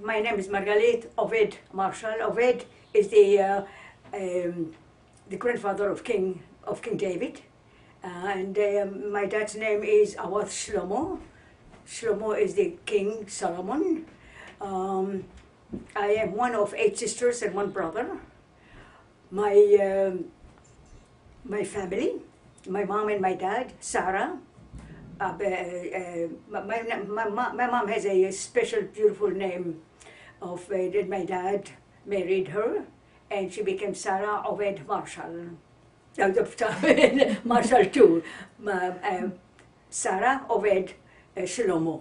My name is Margalit Oved Marshall. Oved is the grandfather of King David, and my dad's name is Awad Shlomo. Shlomo is the King Solomon. I am one of 8 sisters and 1 brother. My family, my mom and my dad, Sarah. My mom has a special, beautiful name of that my dad married her, and she became Sarah Oved Marshall. Marshall too. Sarah Oved Shlomo.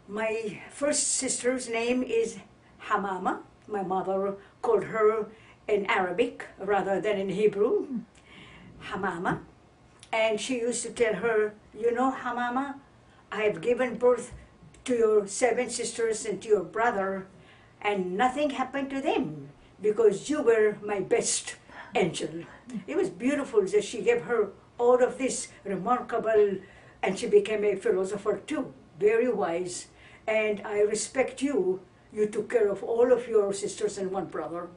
My first sister's name is Hamama. My mother called her in Arabic rather than in Hebrew, Hamama. And she used to tell her, you know, Hamama, I have given birth to your 7 sisters and to your brother, and nothing happened to them because you were my best angel. It was beautiful that she gave her all of this remarkable, and she became a philosopher too, very wise. And I respect you. You took care of all of your sisters and 1 brother,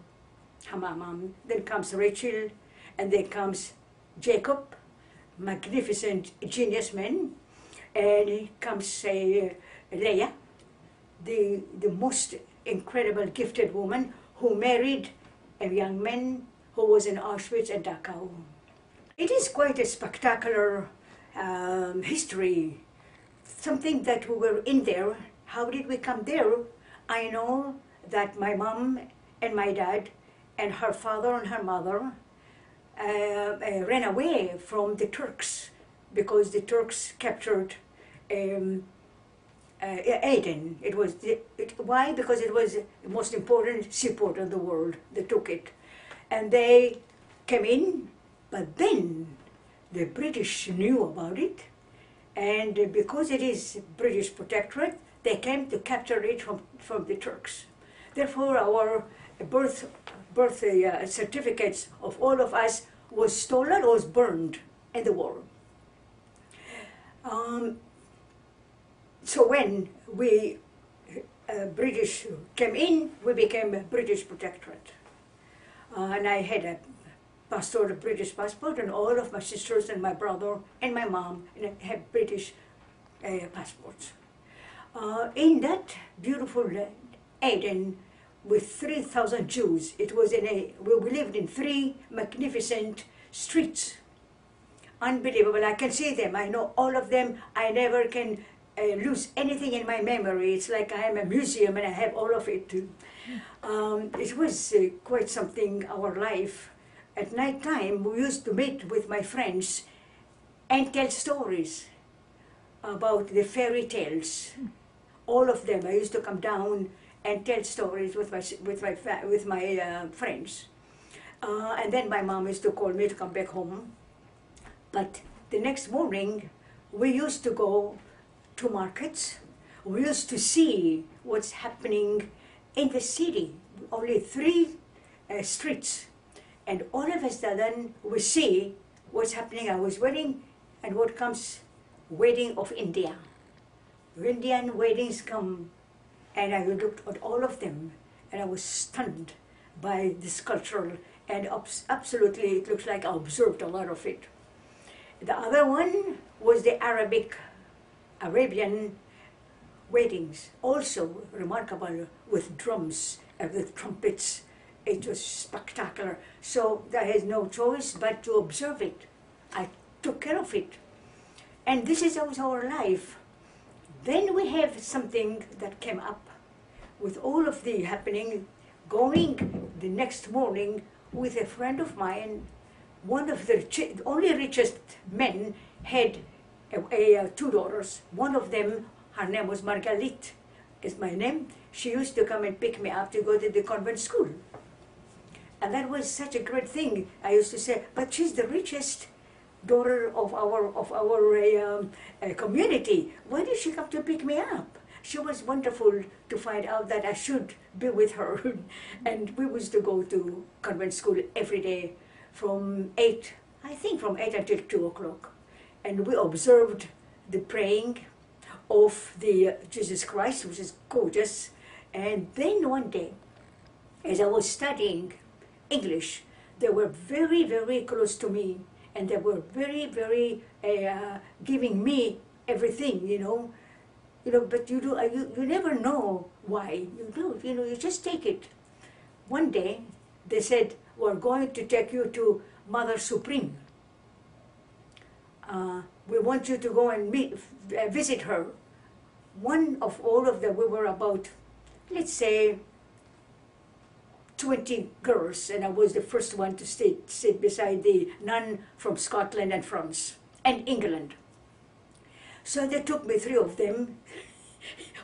Hamama. Then comes Rachel, and then comes Jacob, magnificent genius man, and comes Leah, the most incredible gifted woman who married a young man who was in Auschwitz and Dachau. It is quite a spectacular history, something that we were in there. How did we come there? I know that my mom and my dad and her father and her mother ran away from the Turks because the Turks captured Aden. Why? Because it was the most important seaport in the world. They took it. And they came in, but then the British knew about it, and because it is British protectorate, they came to capture it from the Turks. Therefore, our birth certificates of all of us was stolen or was burned in the war. So when we British came in, we became a British protectorate. And I had a passport, a British passport, and all of my sisters and my brother and my mom had British passports. In that beautiful Aden, with 3,000 Jews. It was we lived in 3 magnificent streets. Unbelievable. I can see them. I know all of them. I never can lose anything in my memory. It's like I am a museum and I have all of it too. It was quite something, our life. At night time, we used to meet with my friends and tell stories about the fairy tales. All of them. I used to come down and tell stories with my friends. And then my mom used to call me to come back home. But the next morning, we used to go to markets. We used to see what's happening in the city. Only 3 streets. And all of a sudden, we see what's happening. I was wedding, and what comes? Wedding of India. Indian weddings come. And I looked at all of them, and I was stunned by this cultural, and absolutely, it looks like I observed a lot of it. The other one was the Arabian weddings, also remarkable, with drums and with trumpets. It was spectacular. So there is no choice but to observe it. I took care of it. And this is also our life. Then we have something that came up with all of the happening, going the next morning with a friend of mine. One of the only richest men had 2 daughters. One of them, her name was Margalit, is my name. She used to come and pick me up to go to the convent school. And that was such a great thing. I used to say, but she's the richest daughter of our community. Why did she come to pick me up? She was wonderful to find out that I should be with her. And we used to go to convent school every day from 8, I think from 8 until 2 o'clock. And we observed the praying of the Jesus Christ, which is gorgeous. And then one day, as I was studying English, they were very, very close to me, and they were very, very giving me everything, you know. But you never know why. You just take it. One day, they said, we're going to take you to Mother Supreme. We want you to go and visit her. One of all of them, we were about, let's say, 20 girls, and I was the first one to sit beside the nun from Scotland and France and England. So they took me, 3 of them,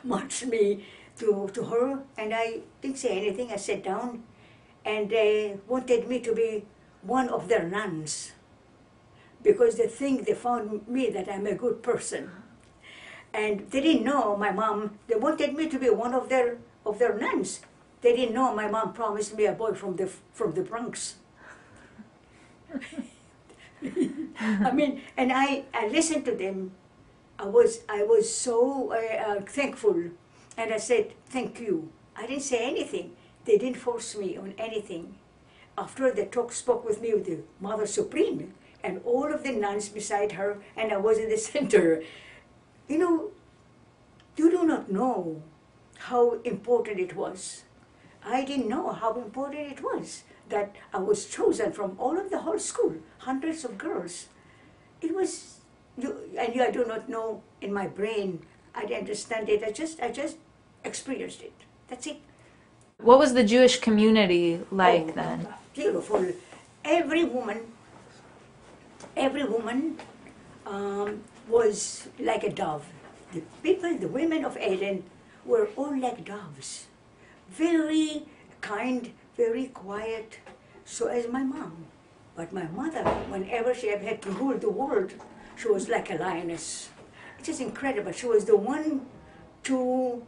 marched me to her, and I didn't say anything. I sat down, and they wanted me to be one of their nuns, because they found me that I'm a good person. And they didn't know my mom, they wanted me to be one of their nuns. They didn't know my mom promised me a boy from the Bronx. I mean, and I listened to them. I was so thankful, and I said, thank you. I didn't say anything. They didn't force me on anything. After they spoke with me with the Mother Supreme, and all of the nuns beside her, and I was in the center. You do not know how important it was. I didn't know how important it was that I was chosen from all of the whole school, hundreds of girls. It was, I do not know in my brain, I didn't understand it, I just experienced it. That's it. What was the Jewish community like then? Beautiful. Every woman was like a dove. The women of Aden were all like doves. Very kind, very quiet, so as my mom. But my mother, whenever she had to rule the world, she was like a lioness. It is incredible. She was the one to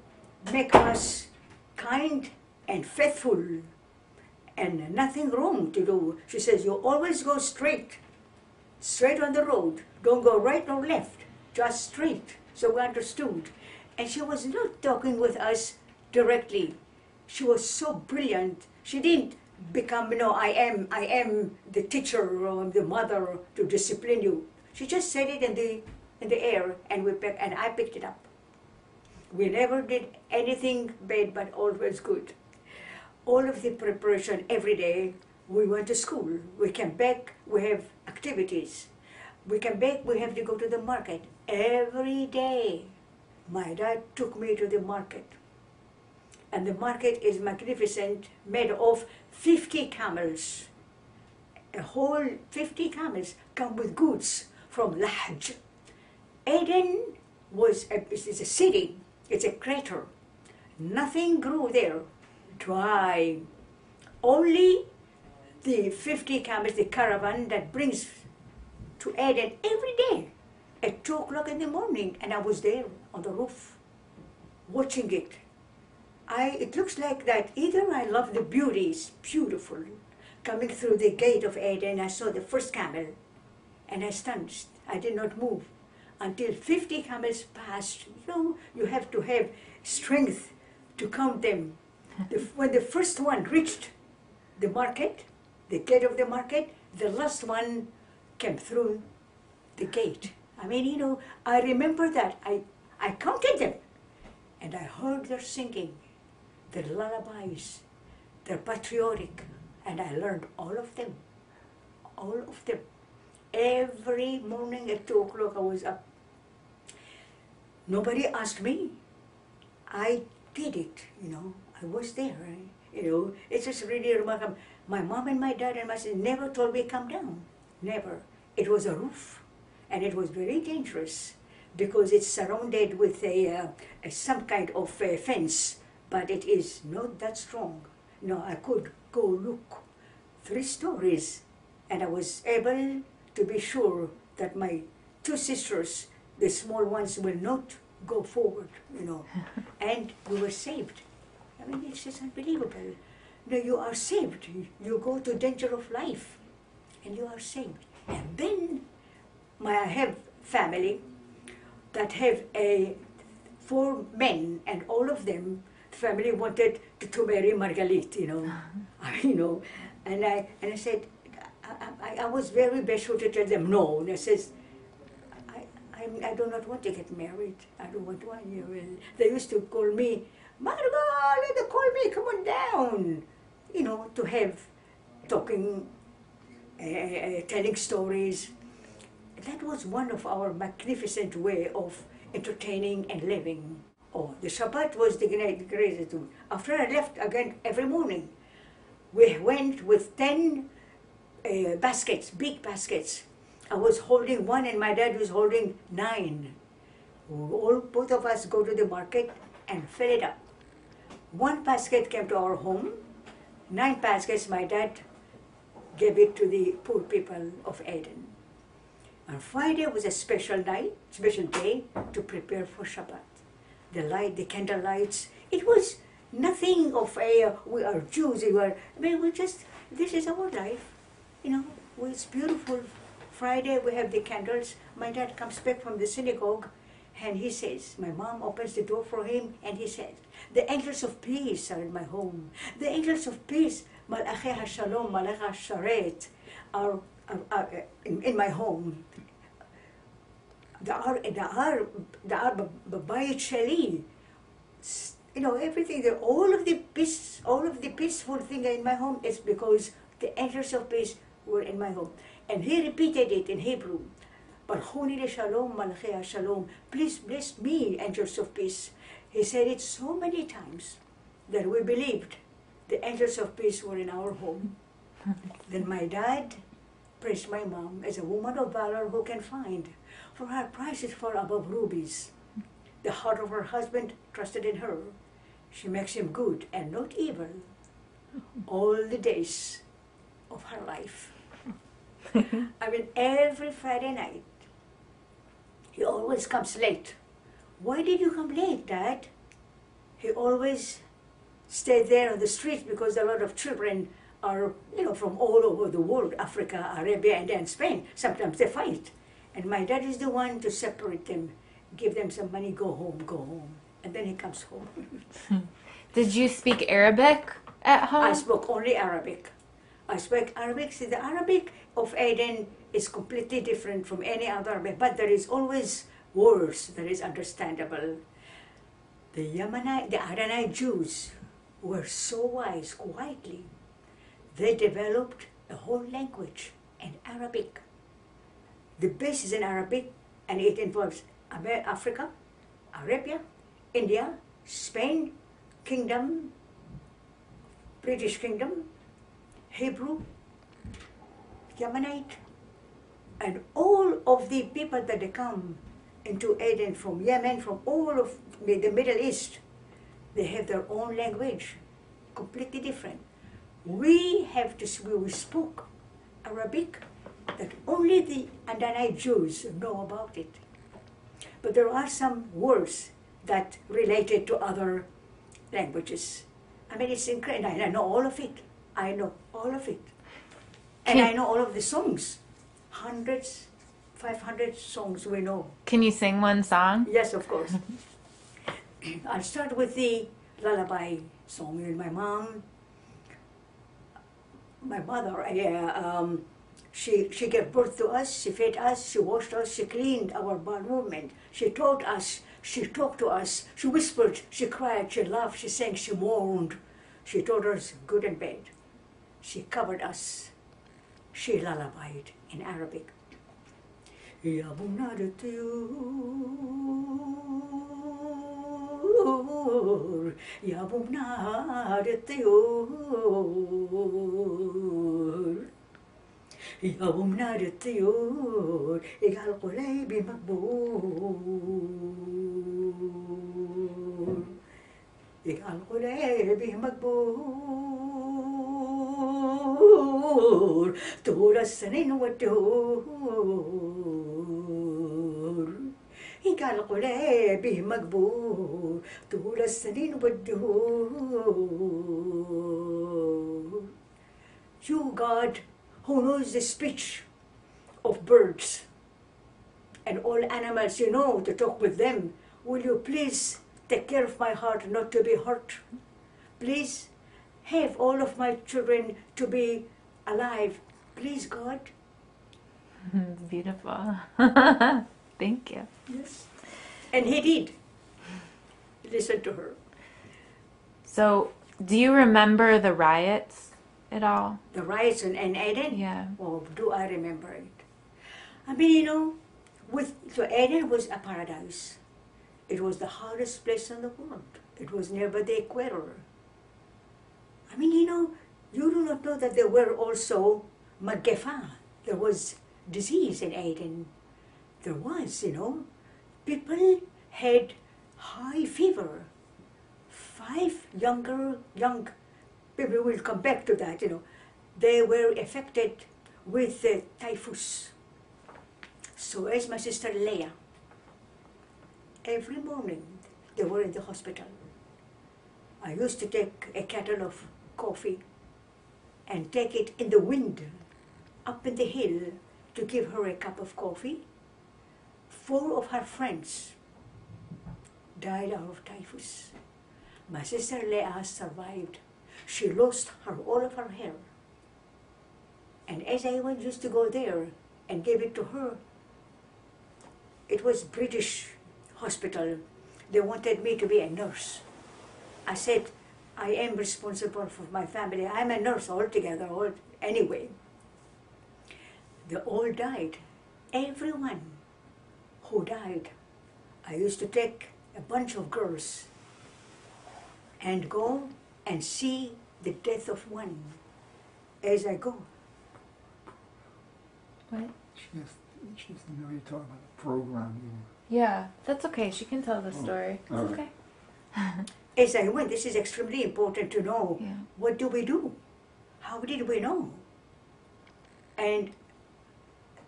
make us kind and faithful and nothing wrong to do. She says, you always go straight on the road. Don't go right or left, just straight. So we understood. And she was not talking with us directly. She was so brilliant. She didn't become, I am the teacher or the mother to discipline you. She just said it in the air, and I picked it up. We never did anything bad, but always good. All of the preparation every day. We went to school. We came back. We have activities. We came back. We have to go to the market every day. My dad took me to the market. And the market is magnificent, made of 50 camels. A whole 50 camels come with goods from Lahj. Aden is a city, it's a crater. Nothing grew there, dry. Only the 50 camels, the caravan that brings to Aden every day at 2 o'clock in the morning. And I was there on the roof, watching it. It looks like that either I love the beauty, it's beautiful. Coming through the gate of Aden, I saw the first camel, and I stunned. I did not move until 50 camels passed. You have to have strength to count them. When the first one reached the market, the gate of the market, the last one came through the gate. I mean, I remember that. I counted them, and I heard their singing. Their lullabies, they're patriotic, and I learned all of them. Every morning at 2 o'clock I was up. Nobody asked me. I did it, I was there, it's just really remarkable. My mom and my dad and my sister never told me come down, never. It was a roof, and it was very dangerous because it's surrounded with some kind of fence. But it is not that strong. I could go look 3 stories, and I was able to be sure that my 2 sisters, the small ones, will not go forward, and we were saved. I mean, it's just unbelievable. You are saved. You go to danger of life, and you are saved. And then I have family that have 4 men, and all of them, family wanted to marry Margalit, and I said, I was very bashful to tell them no, and I says, I do not want to get married. I don't want one. They used to call me, Margalit, they call me, come on down, to have talking, telling stories. That was one of our magnificent way of entertaining and living. Oh, the Shabbat was the greatest. After I left again every morning, we went with 10 baskets, big baskets. I was holding one and my dad was holding 9. Both of us go to the market and fill it up. 1 basket came to our home, 9 baskets my dad gave it to the poor people of Aden. And Friday was a special night, special day to prepare for Shabbat. The light, the candle lights, it was nothing of we are Jews, we just, this is our life, it's beautiful. Friday we have the candles. My dad comes back from the synagogue and he says, my mom opens the door for him and he says, the angels of peace are in my home. The angels of peace, Malachei HaShalom, Malach HaSharet, are in my home. B'bayit Sheli, everything, all of the peaceful thing in my home is because the angels of peace were in my home. And he repeated it in Hebrew. Barchuni Shalom, Malachei HaShalom. Please bless me, angels of peace. He said it so many times that we believed the angels of peace were in our home. Then my dad praised my mom as a woman of valor who can find, for her prices far above rubies. The heart of her husband trusted in her. She makes him good and not evil all the days of her life. Every Friday night, he always comes late. Why did you come late, Dad? He always stayed there on the street because a lot of children are, from all over the world, Africa, Arabia, and then Spain. Sometimes they fight. And my dad is the one to separate them, give them some money, go home. And then he comes home. Did you speak Arabic at home? I spoke only Arabic. I spoke Arabic. See, the Arabic of Aden is completely different from any other Arabic, but there is always words that is understandable. The Yemenite Jews were so wise, quietly. They developed a whole language in Arabic. The base is in Arabic, and it involves Africa, Arabia, India, Spain, Kingdom, British Kingdom, Hebrew, Yemenite, and all of the people that they come into Aden from Yemen, from all of the Middle East, they have their own language, completely different. We spoke Arabic that only the Adenite Jews know about it. But there are some words that related to other languages. It's incredible. I know all of it. I know all of it. And I know all of the songs. 500 songs we know. Can you sing one song? Yes, of course. I'll start with the lullaby song. My mother, she gave birth to us, she fed us, she washed us, she cleaned our bowel movement. She taught us, she talked to us, she whispered, she cried, she laughed, she sang, she mourned. She told us good and bad. She covered us. She lullabied in Arabic. Ya Bunad Tiyur, Ya Bunad Tiyur, Ya Bunad Tiyur, Igal Qulaybi Makbur, Igal Qulaybi Makbur, طول السنين والدهور قال قلبه مقبور طول السنين والدهور. You, God, who knows the speech of birds and all animals, to talk with them, will you please take care of my heart not to be hurt. Please have all of my children to be alive. Please, God. Beautiful. Thank you. Yes. And he did. Listen to her. So, do you remember the riots at all? The riots in Aden? Yeah. Oh, do I remember it? I mean, so Aden was a paradise. It was the hardest place in the world. It was nearby the equator. I mean, you do not know that there were also Maggefa. There was disease in Aden. There was, people had high fever. 5 young people, will come back to that, they were affected with typhus. So as my sister Leah, every morning they were in the hospital. I used to take a kettle of coffee and take it in the wind up in the hill to give her a cup of coffee. 4 of her friends died out of typhus. My sister Leah survived. She lost all of her hair. And as I used to go there and give it to her, it was British hospital. They wanted me to be a nurse. I said, I am responsible for my family. I'm a nurse altogether, anyway. They all died. Everyone who died. I used to take a bunch of girls and go and see the death of one as I go. What? She has to know you're talking about the program. Yeah, that's okay. She can tell the story. It's all okay. As I went, this is extremely important to know. Yeah. What do we do? How did we know? And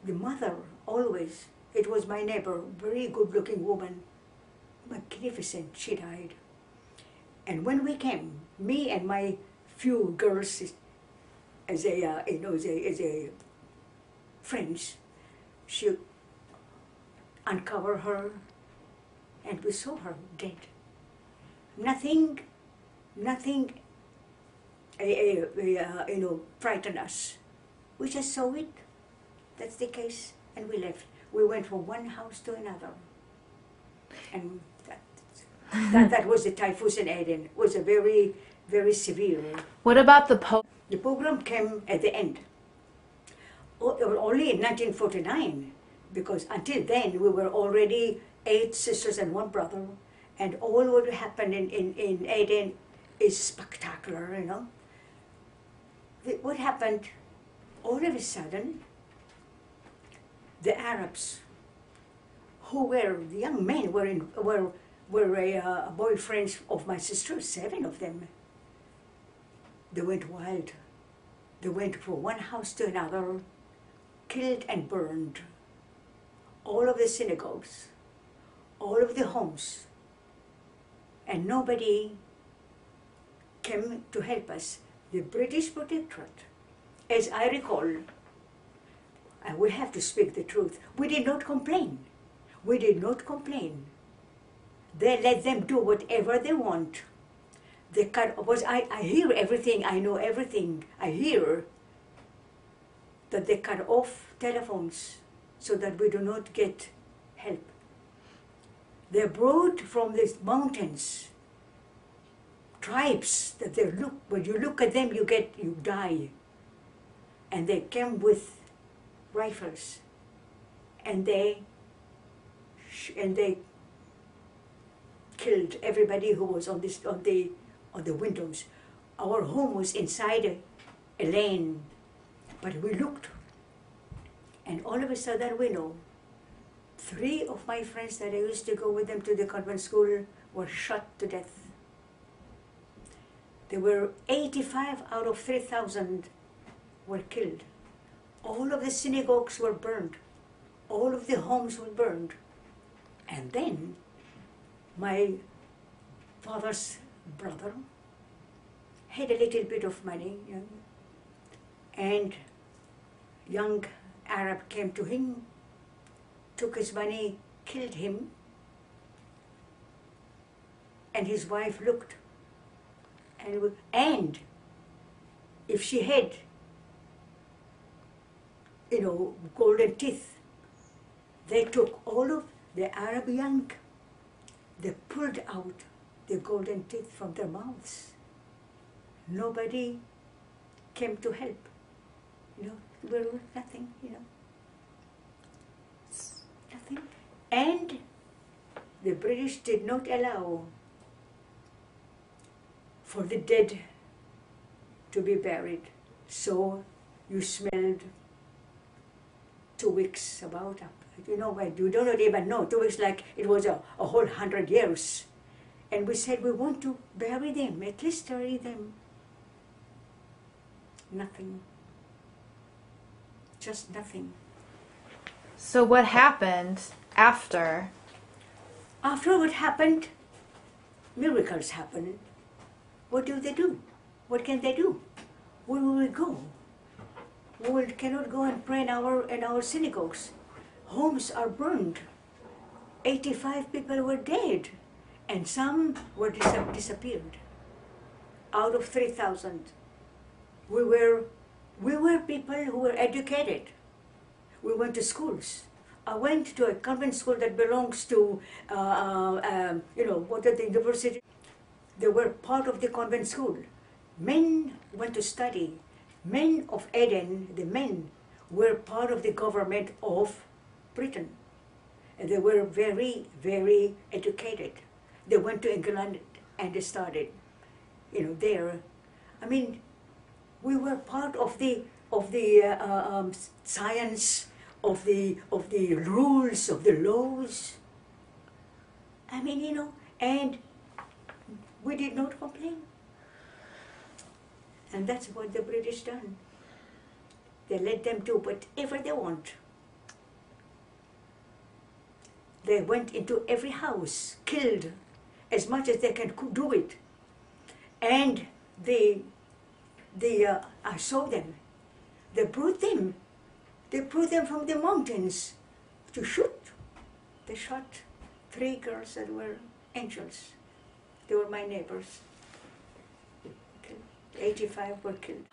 the mother always, it was my neighbor, very good-looking woman, magnificent, she died. And when we came, me and my few girls, as a friends, she uncovered her, and we saw her dead. Nothing, frightened us. We just saw it. That's the case, and we left. We went from one house to another, and that was the typhus in Aden. It was a very, very severe. What about the Pope? The pogrom came at the end. Only in 1949, because until then we were already 8 sisters and 1 brother, and all what happened in Aden is spectacular, What happened, all of a sudden, the Arabs, who were the young men, were boyfriends of my sisters, 7 of them. They went wild. They went from one house to another, killed and burned all of the synagogues, all of the homes, and nobody came to help us. The British Protectorate, as I recall, and we have to speak the truth, we did not complain. We did not complain. They let them do whatever they want. I hear everything, I know everything. I hear that they cut off telephones so that we do not get help. They brought from these mountains tribes that when you look at them, you die. And they came with rifles, and they killed everybody who was on the windows. Our home was inside a lane, but we looked, and all of a sudden we know 3 of my friends that I used to go with them to the convent school were shot to death. There were 85 out of 3,000 were killed. All of the synagogues were burned. All of the homes were burned. And then my father's brother had a little bit of money, and young Arab came to him, took his money, killed him, And his wife looked. And if she had, golden teeth, they took all of the Arab young, they pulled out the golden teeth from their mouths. Nobody came to help. We were nothing, nothing. And the British did not allow for the dead to be buried. So you smelled 2 weeks about, you don't even know, 2 weeks like it was a whole 100 years. And we said we want to bury them, at least bury them. Nothing. Just nothing. So what happened after? After what happened, miracles happened. What do they do? What can they do? Where will we go? We cannot go and pray in our synagogues. Homes are burned. 85 people were dead, and some were disappeared. Out of 3,000, we were people who were educated. We went to schools. I went to a convent school that belongs to, the university. They were part of the convent school. Men went to study. Men of Aden, the men, were part of the government of Britain. And they were very, very educated. They went to England and they studied, there. I mean, we were part of the science, of the rules, of the laws. I mean, and we did not complain. And that's what the British done. They let them do whatever they want. They went into every house, killed as much as they can do it. And I saw them. They brought them from the mountains to shoot. They shot 3 girls that were angels. They were my neighbors. 85 were killed.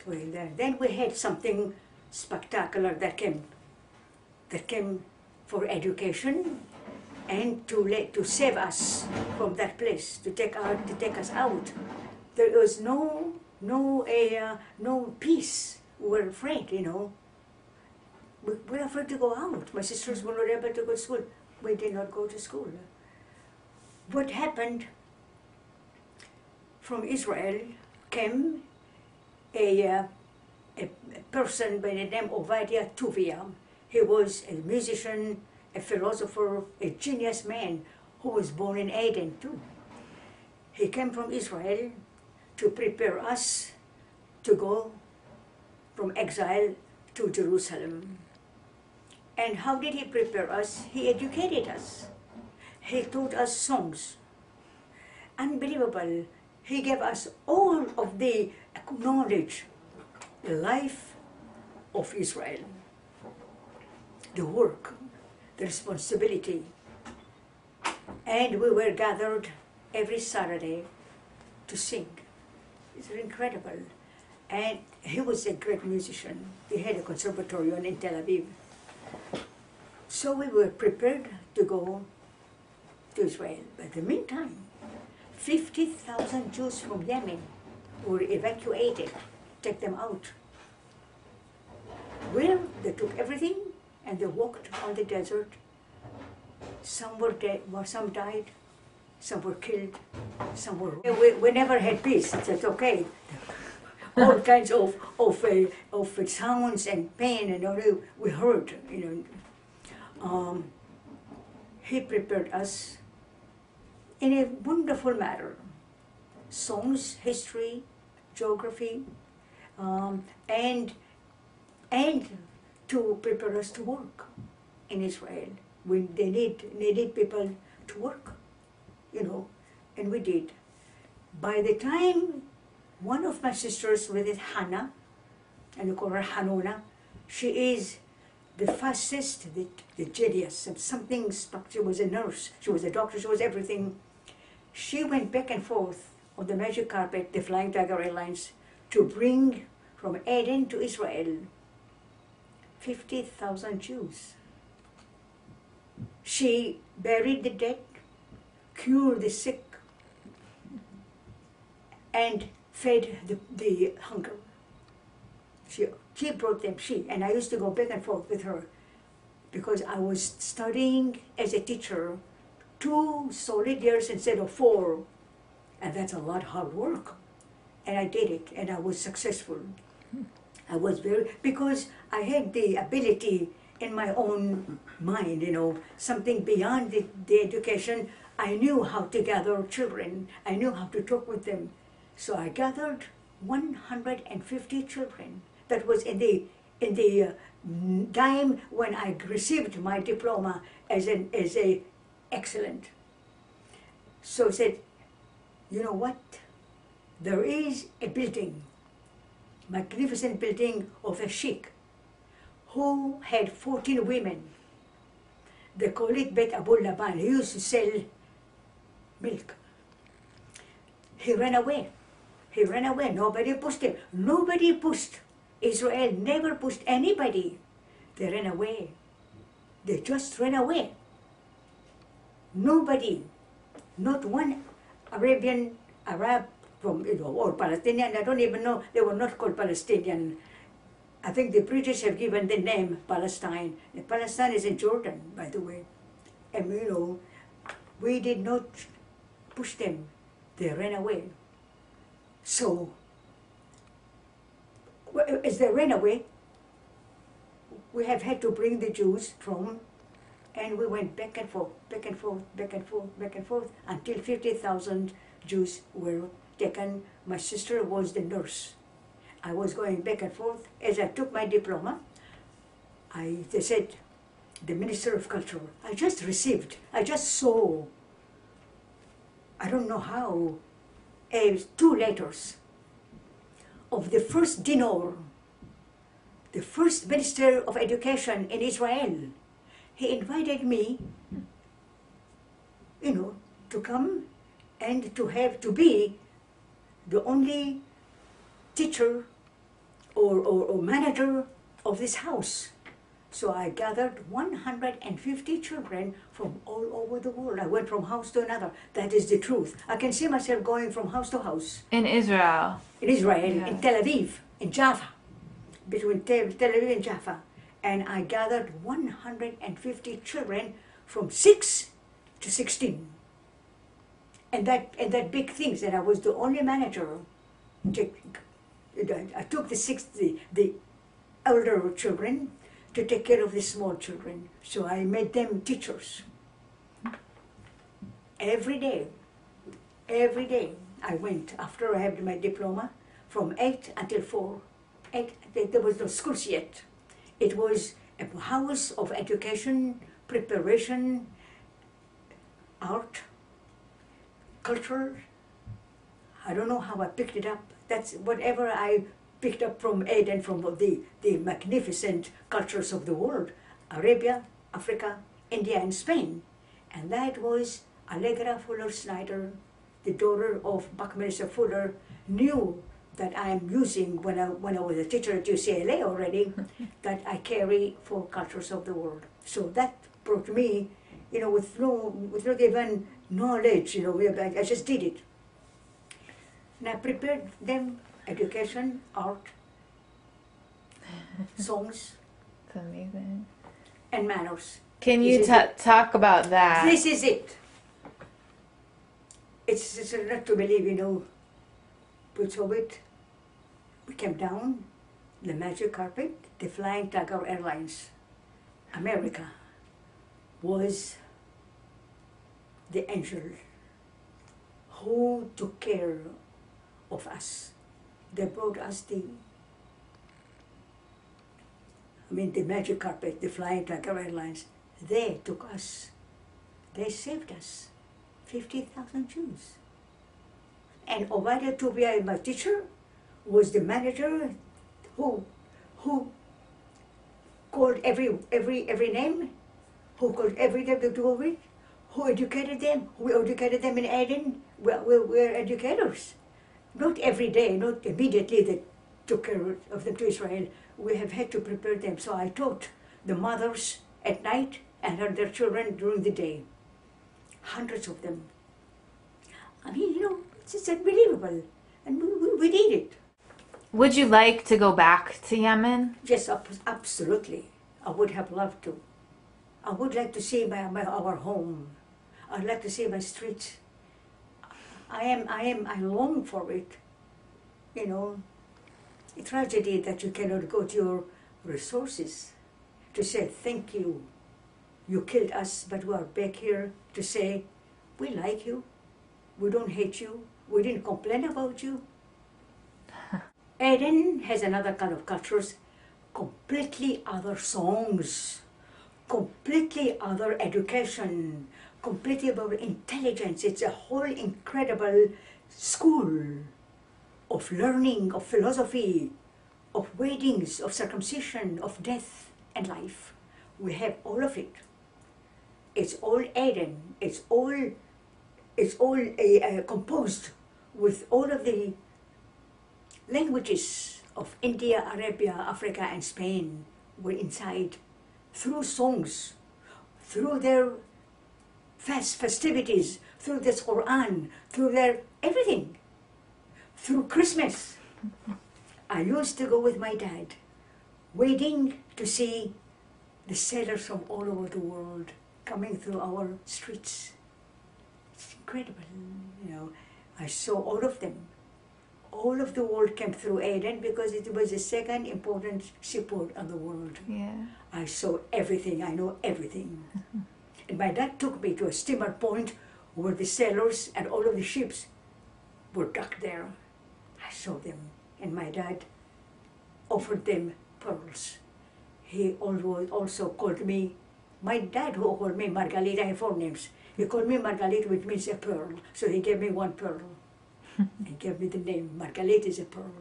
Then we had something spectacular that came for education and to save us from that place, to take us out. There was no peace. We were afraid, We were afraid to go out. My sisters were not able to go to school. We did not go to school. What happened? From Israel came a person by the name Ovadia Tuvia. He was a musician, a philosopher, a genius man who was born in Aden too. He came from Israel to prepare us to go from exile to Jerusalem. And how did he prepare us? He educated us. He taught us songs. Unbelievable. He gave us all of the knowledge, the life of Israel, the work, the responsibility. And we were gathered every Saturday to sing. It's incredible. And he was a great musician. He had a conservatorium in Tel Aviv. So we were prepared to go to Israel. But in the meantime, 50,000 Jews from Yemen were evacuated, take them out. Well, they took everything and they walked on the desert. Some were dead, some died, some were killed, some were... We never had peace. It's okay. All kinds of sounds and pain and all we heard, He prepared us in a wonderful manner. Songs, history, geography, and to prepare us to work in Israel. They needed people to work, and we did. By the time one of my sisters with it, Hannah, and we call her Hanuna, she is the fastest, the genius, and something. She was a nurse, she was a doctor, she was everything. she went back and forth on the magic carpet, the Flying Tiger Airlines, to bring from Aden to Israel 50,000 Jews. She buried the dead, cured the sick, and fed the hunger. She brought them, and I used to go back and forth with her because I was studying as a teacher 2 solid years instead of 4, and that's a lot of hard work. And I did it, and I was successful. I was because I had the ability in my own mind, you know, something beyond the education. I knew how to gather children. I knew how to talk with them. So I gathered 150 children. That was in the time when I received my diploma as a excellent. So I said, you know what? There is a building, magnificent building of a sheikh who had 14 women. They call it Bet Abu Laban. He used to sell milk. He ran away. He ran away. Nobody pushed him. Nobody pushed. Israel never pushed anybody. They ran away. They just ran away. Nobody, not one Arab from, you know, or Palestinian, I don't even know, they were not called Palestinian. I think the British have given the name Palestine. And Palestine is in Jordan, by the way. And you know, we did not push them. They ran away. So, as they ran away, we have had to bring the Jews from, and we went back and forth, back and forth, back and forth, back and forth, until 50,000 Jews were taken. My sister was the nurse. I was going back and forth. As I took my diploma, they said, the Minister of Culture, I just saw, I don't know how, 2 letters of the first dinar, the first Minister of Education in Israel. He invited me, you know, to come and to be the only teacher or manager of this house. So I gathered 150 children from all over the world. I went from house to another. That is the truth. I can see myself going from house to house. In Israel. In Israel, Yeah. in Tel Aviv, in Jaffa, between Tel Aviv and Jaffa. And I gathered 150 children from 6 to 16. And that big things, and I was the only manager. I took the elder children to take care of the small children. So I made them teachers. Every day I went, after I had my diploma, from 8 until 4. There was no schools yet. It was a house of education, preparation, art, culture. I don't know how I picked it up. That's whatever I picked up from Aden, from the magnificent cultures of the world, Arabia, Africa, India, and Spain. And that was Allegra Fuller Snyder, the daughter of Buckminster Fuller, knew that I am using when I was a teacher at UCLA already, that I carry for cultures of the world. So that brought me, you know, with not even knowledge, you know, I just did it. And I prepared them education, art, songs, It's amazing. and manners. Can you talk about that? This is it. It's not to believe, you know. But so we came down the magic carpet, the Flying Tiger Airlines. America was the angel who took care of us. They brought us the magic carpet, the Flying Tiger Airlines. They took us. They saved us. 50,000 Jews. And Ovadia Tuvia, my teacher, was the manager who called every name, who called every name to do it, Who educated them? We educated them in Aden. We're educators. Not every day, not immediately they took care of them to Israel. We have had to prepare them. So I taught the mothers at night and their children during the day. Hundreds of them. I mean, it's just unbelievable. And we did it. Would you like to go back to Yemen? Yes, absolutely. I would have loved to. I would like to see our home. I'd like to see my streets. I long for it. A tragedy that you cannot go to your resources to say thank you. You killed us, but we are back here to say we like you. We don't hate you. We didn't complain about you. Aden has another kind of cultures, completely other songs, completely other education, completely about intelligence. It's a whole incredible school of learning, of philosophy, of weddings, of circumcision, of death and life. We have all of it. It's all Aden. It's all composed with all of the languages of India, Arabia, Africa, and Spain were inside through songs, through their festivities, through this Quran, through their everything, through Christmas. I used to go with my dad, waiting to see the sailors from all over the world coming through our streets. It's incredible, I saw all of them. All of the world came through Aden because it was the second important seaport in the world. Yeah. I saw everything, I know everything. And my dad took me to a steamer point where the sailors and all of the ships were docked there. I saw them, and my dad offered them pearls. He always also called me, my dad who called me Margalit, I have 4 names. He called me Margalit, which means a pearl. So he gave me 1 pearl. He gave me the name. Margalit is a pearl.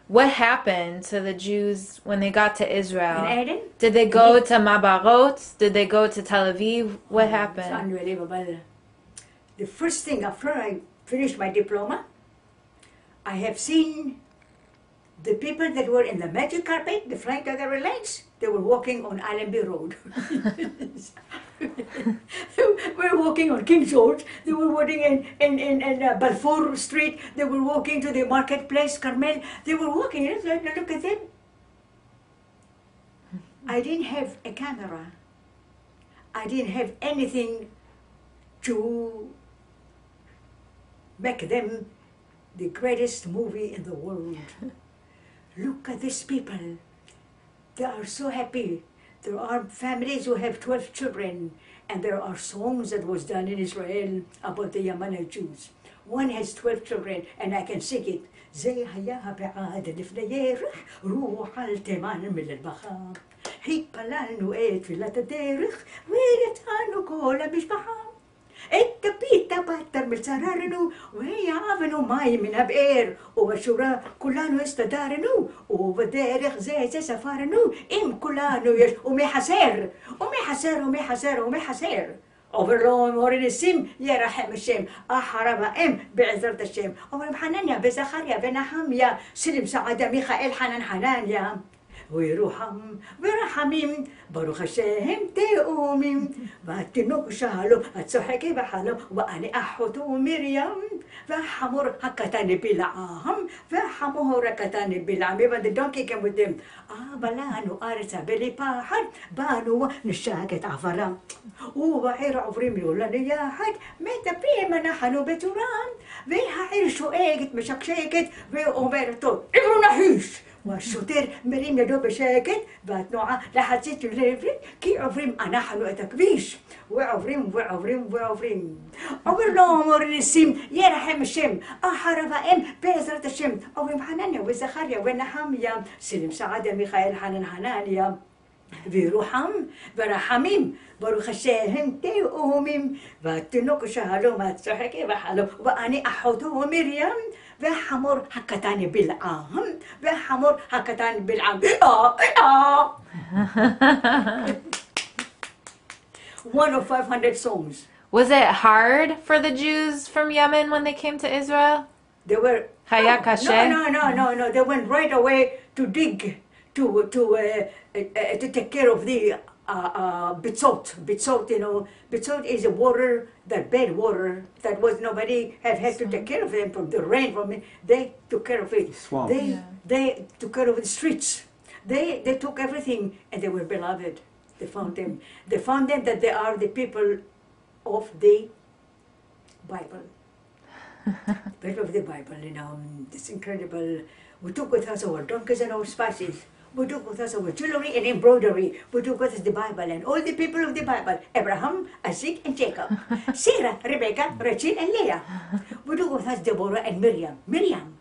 What happened to the Jews when they got to Israel? In Aden? Did they go to Mabarot? Did they go to Tel Aviv? What happened? It's unbelievable. The first thing after I finished my diploma, I have seen the people that were in the magic carpet, the flight of the airlines, they were walking on Allenby Road. They were walking on King George, they were walking in Balfour Street, they were walking to the marketplace, Carmel, they were walking, look at them. I didn't have a camera. I didn't have anything to make them the greatest movie in the world. Look at these people. They are so happy. There are families who have 12 children, and there are songs that was done in Israel about the Yemenite Jews. One has 12 children, and I can sing it. زي حياها بعاد الفنيرخ روح التمان من البخار هي بلانو ايت في التديرخ ويرتانو كل مشبحة التبيتا باتر بالسرارنو وهي عافنو ماي من بئر وبشورا كلانو استدارنو وبديرخ زي سفارنو ام كلانو يش ومي حسير ومي حسير ومي حسير ومي حسير أوفرلون ورين السم يا رحم الشم أحرم بعزرة الشم أمر حنانيا بزخاريا بنحم سلم سعادة ميخائيل حنان ويروحم ورحميم بروخ الشهم تؤمم والتنوك شهلو أتصحكي بحلو وأنا أحوتو مريم وحمر هكتاني بلعهم وحمه ركتاني بلعم but the donkey came with them بلانو أرسا بلي باحد بانو نشاكت عفرام وبعير عفريم يولاني يا حد متى بيما نحنو بترام ويها عيرشو ايجت مشكشيكت وأمرتو عبرو نحيش والشوتر مريم يدو بشاكت باتنوعا لحسيت الليفرين كي عفريم أنا حنو أتكبيش وعفريم أولهم ورنسيم يا رحم الشم أحرف بإزرة الشم أولهم حنانيا وزخاريا ونحاميا سلم سعادة ميخائيل حنانيا بروحم برحميم بروخ الشاهم تؤمم واتنوك شهلو ما تسحكي بحلو وأني أحوتو مريم وحمر هكتاني بالعام وحمر هكتاني بالعام One of 500 songs. Was it hard for the Jews from Yemen when they came to Israel? They were Haya no, kashe? no. They went right away to dig to take care of the bitzot. Bitzot, bitzot is a water, that bad water that was nobody had to take care of them from the rain. From it. They took care of it. Swamp. They took care of the streets. They took everything, and they were beloved. They found them. They found them that they are the people of the Bible. People of the Bible, it's incredible. We took with us our donkeys and our spices. We took with us our jewelry and embroidery. We took with us the Bible and all the people of the Bible. Abraham, Isaac, and Jacob. Sarah, Rebecca, Rachel, and Leah. We took with us Deborah and Miriam. Miriam,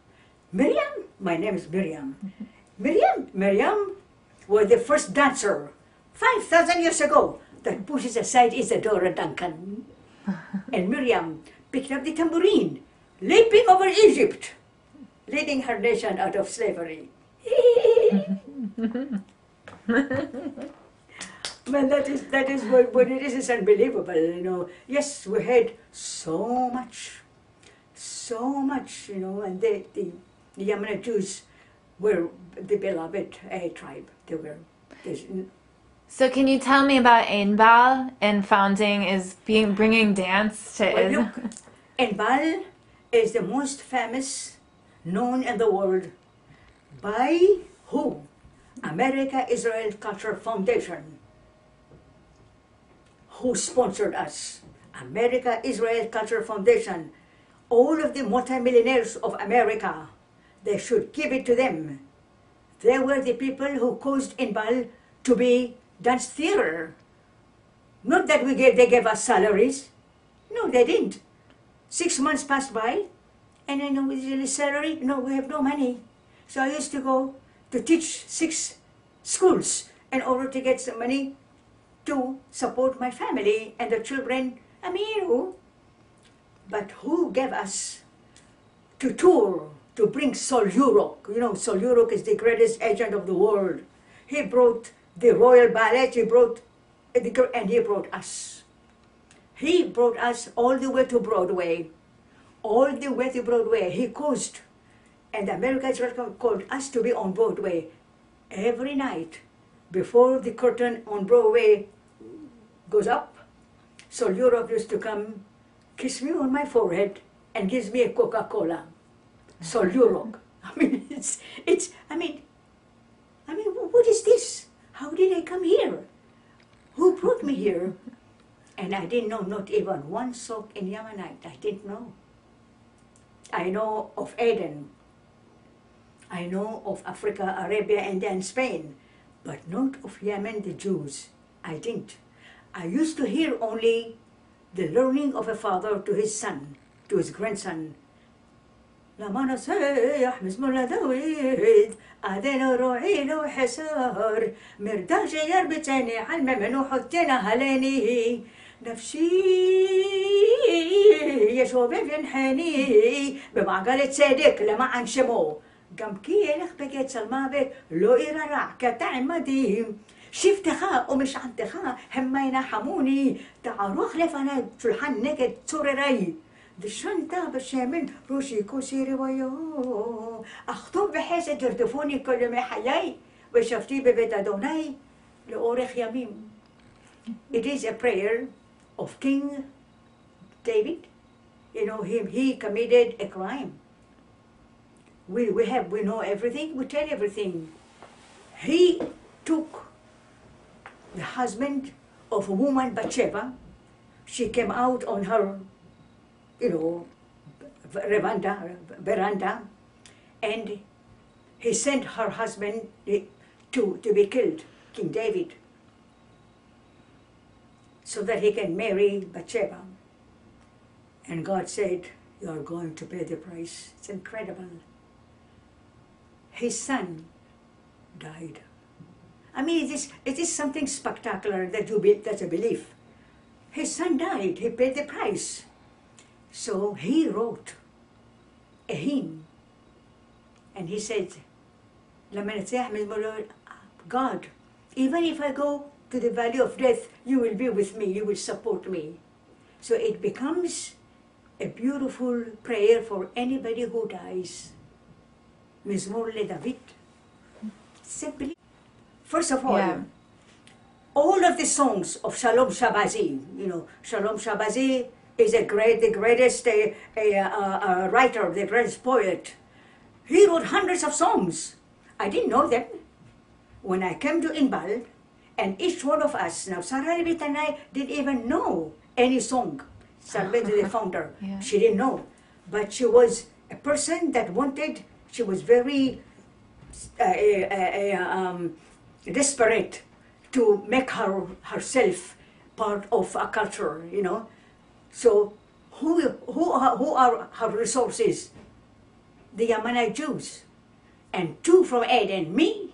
my name is Miriam. Miriam was the first dancer 5,000 years ago that pushes aside Isadora Duncan. And Miriam picked up the tambourine, leaping over Egypt, leading her nation out of slavery. Man, that is what it is. It's unbelievable, Yes, we had so much, and the Yemenite Jews were the beloved tribe. They were. So can you tell me about Inbal and founding bringing dance to Israel? Look, Inbal is the most famous known in the world by who? America Israel Culture Foundation. Who sponsored us? America Israel Culture Foundation. All of the multimillionaires of America, they should give it to them. They were the people who caused Inbal to be dance theater. Not that they gave us salaries. No, they didn't. 6 months passed by, and I know with the salary, no, we have no money. So I used to go to teach 6 schools in order to get some money to support my family and the children. But who gave us to tour, to bring Sol Yurok? Sol Yurok is the greatest agent of the world. He brought the Royal Ballet, and he brought us. He brought us all the way to Broadway. All the way to Broadway. He caused, and America Israel called us to be on Broadway every night before the curtain on Broadway goes up. So Europe used to come, kiss me on my forehead, and gives me a Coca-Cola. So Europe. What is this? How did I come here? Who brought me here? And I didn't know not even one sock in Yemenite. I didn't know. I know of Aden. I know of Africa, Arabia, and then Spain, but not of Yemen, the Jews. I didn't. I used to hear only the learning of a father to his son, to his grandson. لما نصيح بسم الله دويد أذن روعي لو حسار مرداج يربتني علم منو حطينا هلاني نفسي يشوف ينحني بمعقلة صديق لما عنشمو قم كي لخ بقيت سلمابك لو إرارع كتاع مديم شفتها ومش عندها همينا حموني تعروخ لفنا شلحن نكت سوري دشنتا بشامن روشي كوسيري ويو أخطب بحيث جردفوني كل ما حياي وشفتي ببيت أدوناي لأورخ يميم. It is a prayer of King David. He committed a crime. We know everything, we tell everything. He took the husband of a woman, Bathsheba. She came out on her veranda, and he sent her husband to be killed, King David, so that he can marry Bathsheba. And God said, you are going to pay the price. It's incredible. His son died. It is something spectacular that's a belief. His son died, he paid the price. So he wrote a hymn, and he said, God, even if I go to the valley of death, you will be with me, you will support me. So it becomes a beautiful prayer for anybody who dies. Mizmor LeDavid. Simply, first of all of the songs of Shalom Shabazi, Shalom Shabazi is the greatest writer, the greatest poet. He wrote hundreds of songs. I didn't know them. When I came to Inbal, and each one of us, now Sarah Levit and I didn't even know any song. Sarah the founder, she didn't know. But she was a person that wanted, she was very desperate to make herself part of a culture, So who are her resources? The Yemenite Jews. And two from Aden, me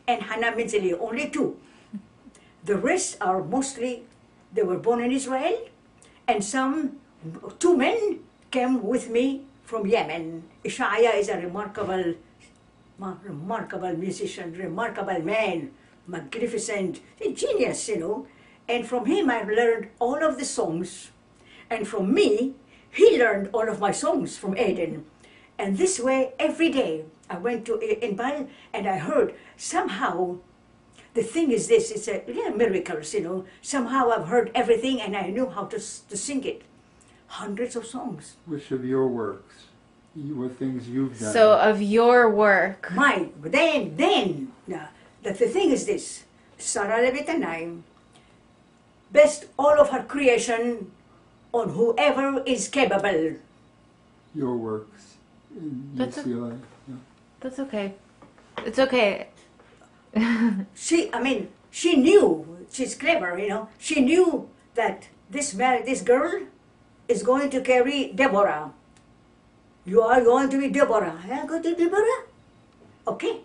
and Hannah Minzeli, only two. The rest are mostly, they were born in Israel, and two men came with me from Yemen. Ishaya is a remarkable musician, remarkable man, magnificent, a genius, And from him I learned all of the songs. And from me, he learned all of my songs from Aden. And this way, every day, I went to Inbal and I heard somehow, the thing is this, it's miracles, Somehow I've heard everything and I knew how to sing it. Hundreds of songs. Which of your works? What things you've done? So of your work. Mine. Then, the thing is this, Sarah Levit and I based all of her creation on whoever is capable. Your works in UCLA. That's okay. It's okay. She knew, she's clever, She knew that this girl is going to carry Deborah. You are going to be Deborah. I go to Deborah? Okay.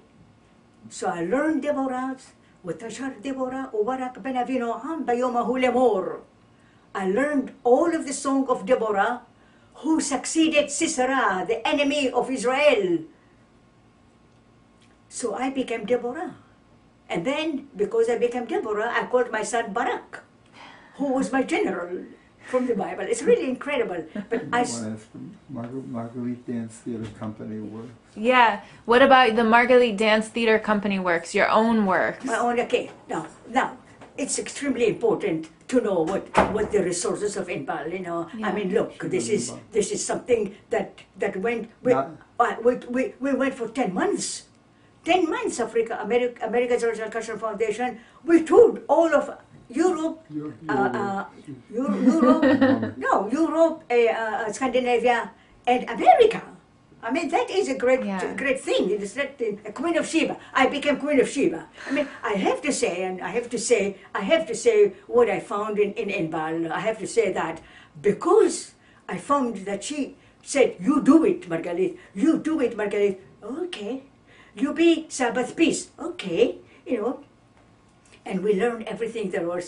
So I learned Deborah's. وتشهر ديبورا وبرك بن أبينوهم بيومه لمور. I learned all of the song of Deborah, who succeeded Sisera, the enemy of Israel. So I became Deborah. And then, because I became Deborah, I called my son Barak, who was my general from the Bible. It's really incredible. But I want to ask Margalit Dance Theater Company works. Yeah. What about the Margalit Dance Theater Company works, your own works? My own, okay. Now, it's extremely important to know what the resources of Inbal, Look, this is something that went, we went for 10 months. 10 months, American Social Cultural Foundation, we toured all of Europe, Scandinavia, and America. That is a great thing. It is not a Queen of Sheba. I became Queen of Sheba. I have to say what I found in Inbal. I have to say that because I found that she said, "You do it, Margalit. You do it, Margalit." Okay. You be Sabbath peace. Okay. And we learned everything. There were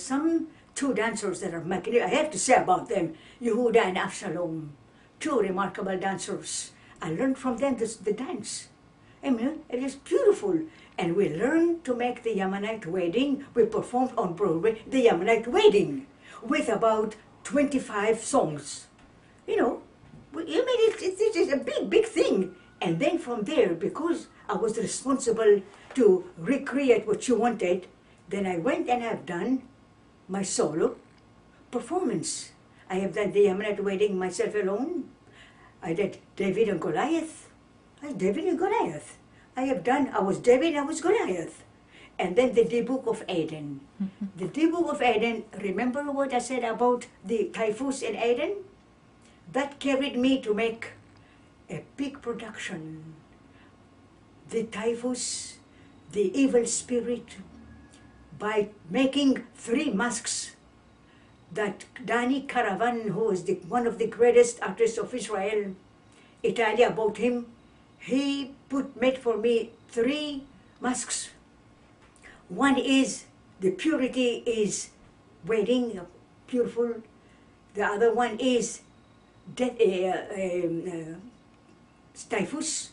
two dancers that are magnificent. I have to say about them, Yehuda and Avshalom, two remarkable dancers. I learned from them the dance. It is beautiful. And we learned to make the Yemenite wedding. We performed on Broadway the Yemenite wedding with about 25 songs. It is a big thing. And then from there, because I was responsible to recreate what she wanted, then I went and have done my solo performance. I have done the Yemenite wedding myself alone. I did David and Goliath. I was David and Goliath. I was David, I was Goliath. And then the Book of Aden. The Book of Aden, remember what I said about the typhus in Aden? That carried me to make a big production. The typhus, the evil spirit, by making 3 masks that Danny Caravan, who is one of the greatest artists of Israel, Italia bought him, he made for me 3 masks. One is, the purity is wedding, beautiful. The other one is typhus,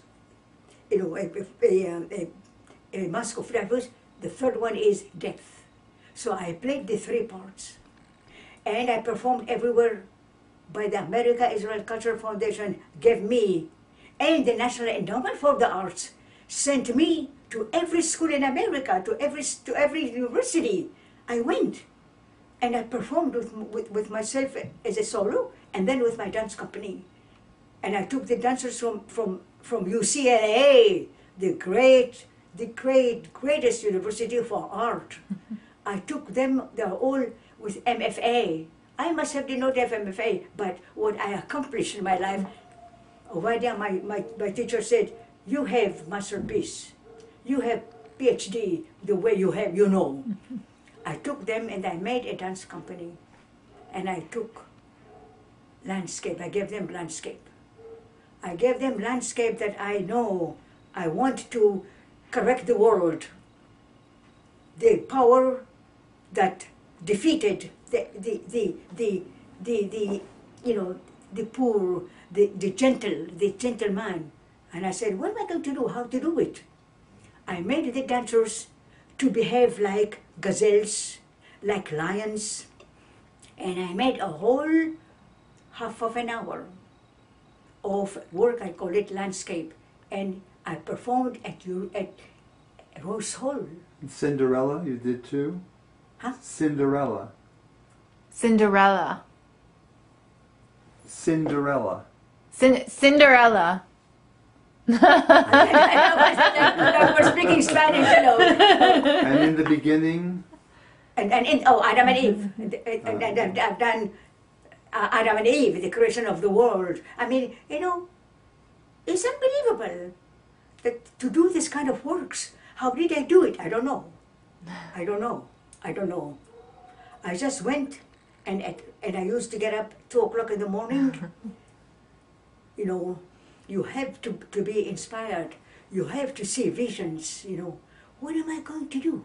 a mask of typhus. The third one is death. So I played the 3 parts. And I performed everywhere by the America Israel Cultural Foundation gave me, and the National Endowment for the Arts sent me to every school in America, to every university. I went, and I performed with myself as a solo, and then with my dance company. And I took the dancers from UCLA, the greatest university for art. I took them, they're all with MFA. I must have did not have MFA, but what I accomplished in my life, Ovadia, my teacher said, you have masterpiece, you have PhD, the way you have, you know. I took them and I made a dance company, and I took landscape, I gave them landscape. I gave them landscape that I know I want to correct the world. The power that defeated the poor, the gentleman. And I said, what am I going to do? How to do it? I made the dancers to behave like gazelles, like lions, and I made a whole half of an hour of work, I call it landscape, and I performed at Rose Hall. Cinderella, you did too? Huh? Cinderella. Cinderella. Cinderella. Cinderella. I was speaking Spanish, you know. And in the beginning? And Adam and Eve. And I've done Adam and Eve, the creation of the world. I mean, you know, it's unbelievable that to do this kind of works. How did I do it? I don't know. I don't know. I just went, and I used to get up 2 o'clock in the morning. You know, you have to be inspired. You have to see visions, you know. What am I going to do?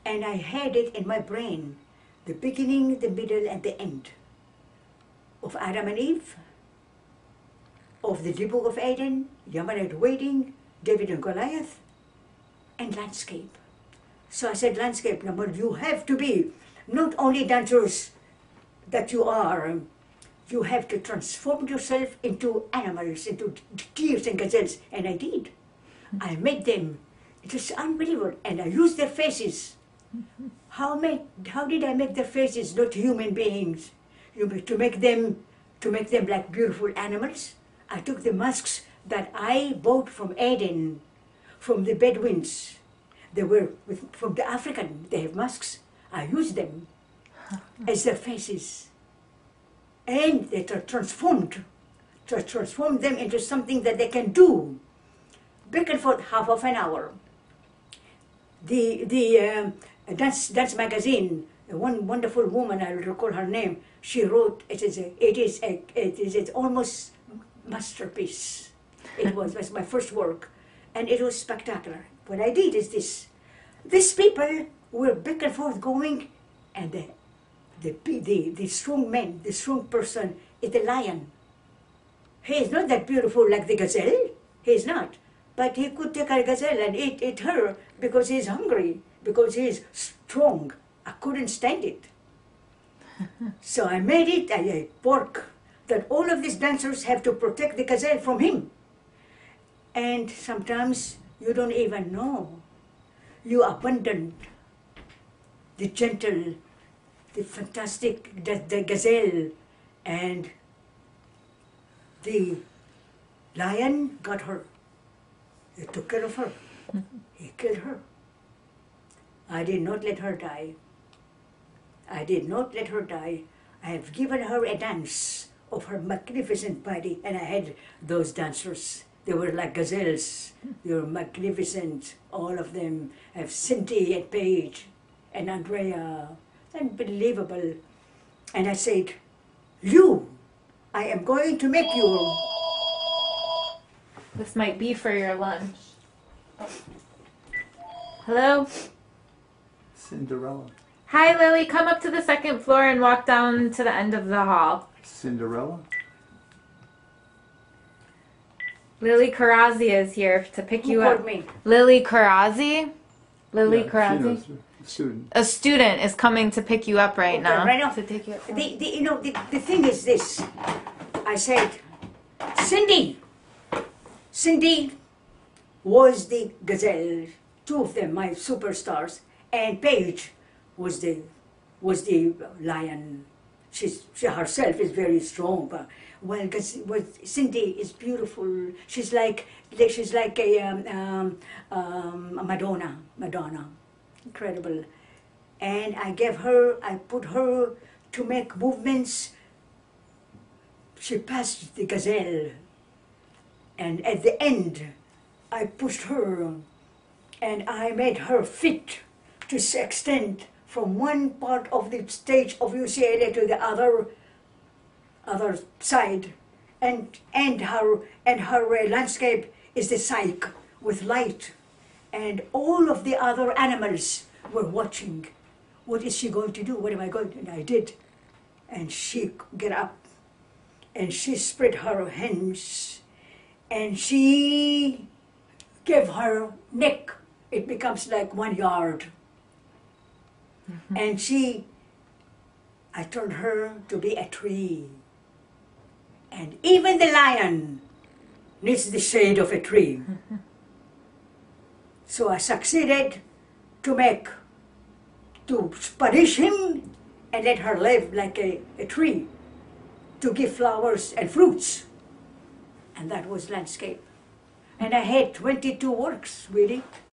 And I had it in my brain, the beginning, the middle, and the end of Adam and Eve, of the book of Aden, Yemenite wedding, David and Goliath, and landscape. So I said, landscape, number, you have to be not only dancers that you are, you have to transform yourself into animals, into deers and gazelles, and I did. I made them. It was unbelievable, and I used their faces. How did I make their faces not human beings? To make them like beautiful animals. I took the masks that I bought from Aden, from the Bedouins. They were from the African. They have masks. I used them as their faces, and they are transformed. To transform them into something that they can do. Back and forth, half of an hour. The dance magazine, one wonderful woman, I will recall her name, she wrote, it is almost masterpiece. It was my first work, and it was spectacular. What I did is this. These people were back and forth going, and the strong man, the strong person, is the lion. He is not that beautiful like the gazelle. He is not. But he could take a gazelle and eat her because he is hungry, because he is strong. I couldn't stand it. So I made it a work that all of these dancers have to protect the gazelle from him. And sometimes you don't even know. You abandon the gentle, the fantastic, the gazelle, and the lion got her. He took care of her. He killed her. I did not let her die. I did not let her die. I have given her a dance of her magnificent body, and I had those dancers. They were like gazelles. They were magnificent, all of them. I have Cindy and Paige and Andrea. Unbelievable. And I said, I am going to make you. This might be for your lunch. Hello? Cinderella. Hi, Lily. Come up to the second floor and walk down to the end of the hall. Cinderella? Lily Karazi is here to pick you Who up. called me? Lily Karazi? Lily Yeah, Karazi? she knows Student. A student is coming to pick you up right Okay, now. right now. To take you up. The thing is this. I said, Cindy was the gazelle, two of them, my superstars, and Paige was the lion. She herself is very strong, but Cindy is beautiful. She's like a Madonna, incredible. And I put her to make movements. She passed the gazelle, and at the end, I pushed her, and I made her fit to extend from one part of the stage of UCLA to the other side, and her landscape is the cyc with light, and all of the other animals were watching. What is she going to do? What am I going to do? And I did, and she get up, and she spread her hands, and she gave her neck. It becomes like 1 yard. And I turned her to be a tree. And even the lion needs the shade of a tree. So I succeeded to punish him and let her live like a tree, to give flowers and fruits. And that was landscape. And I had 22 works, really.